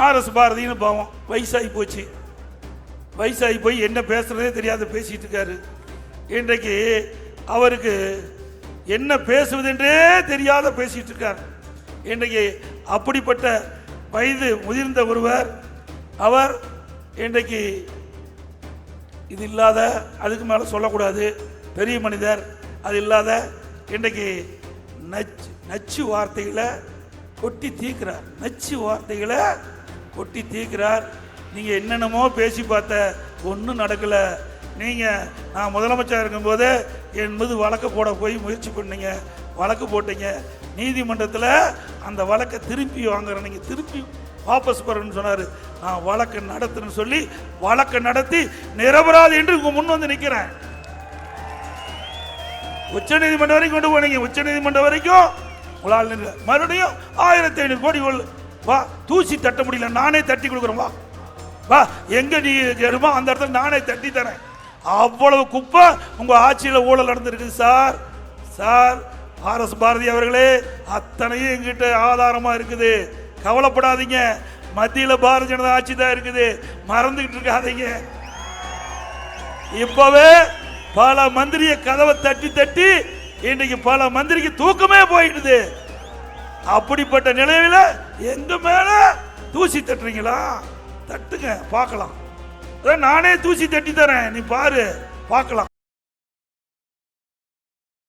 RS பாரதின்னு பாவம் வயசாகி போச்சு. வயசாகி போய் என்ன பேசுறதே தெரியாத பேசிட்டு இருக்காரு. இன்றைக்கு அவருக்கு என்ன பேசுவதென்றே தெரியாத பேசிட்டு இருக்கார். இன்றைக்கு அப்படிப்பட்ட வயது முதிர்ந்த ஒருவர், அவர் இன்றைக்கு இது இல்லாத, அதுக்கு மேலே சொல்லக்கூடாது, பெரிய மனிதர், அது இல்லாத இன்றைக்கு நச்சு வார்த்தைகளை கொட்டி தீர்க்கிறார். நச்சு வார்த்தைகளை கொட்டி தீர்க்கிறார். நீங்கள் என்னென்னமோ பேசி பார்த்த, ஒன்றும் நடக்கலை. நீங்கள் நான் முதலமைச்சர் இருக்கும்போது என் மீது வழக்கு போட போய் முயற்சி பண்ணீங்க, வழக்கு போட்டீங்க. நீதிமன்றத்தில் அந்த வழக்கை திருப்பி வாங்குறேன், நீங்கள் திருப்பி வாபஸ் பெறணும்னு சொன்னார். நான் வழக்கு நடத்துன்னு சொல்லி வழக்கை நடத்தி நிரபராதி என்று உங்க முன் வந்து நிற்கிறேன். உச்ச நீதிமன்றம் வரைக்கும் கொண்டு போனீங்க. உச்ச நீதிமன்றம் வரைக்கும் உங்களால் மறுபடியும் 1500 கோடி வா, தூசி தட்ட முடியல, நானே தட்டி கொடுக்குறேன், வா வா, எங்க நீ வருமோ அந்த இடத்துல நானே தட்டி தரேன். அவ்வளவு குப்பை உங்க ஆட்சியில் ஊழல் நடந்திருக்கு சார். சார் ஆர்எஸ் பாரதி அவர்களே, அத்தனையும் எங்கிட்ட ஆதாரமா இருக்குது, கவலைப்படாதீங்க. மத்தியில் பாரதிய ஜனதா ஆட்சி தான் இருக்குது, மறந்துகிட்டு இருக்காதீங்க. இப்பவே பல மந்திரிய கதவை தட்டி தட்டி இன்றைக்கு பல மந்திரிக்கு தூக்கமே போயிடுது. அப்படிப்பட்ட நிலையில எங்க மேல தூசி தட்டுறீங்களா? தட்டுங்க பார்க்கலாம். நானே தூசி தட்டி தரேன், நீ பாரு பார்க்கலாம்.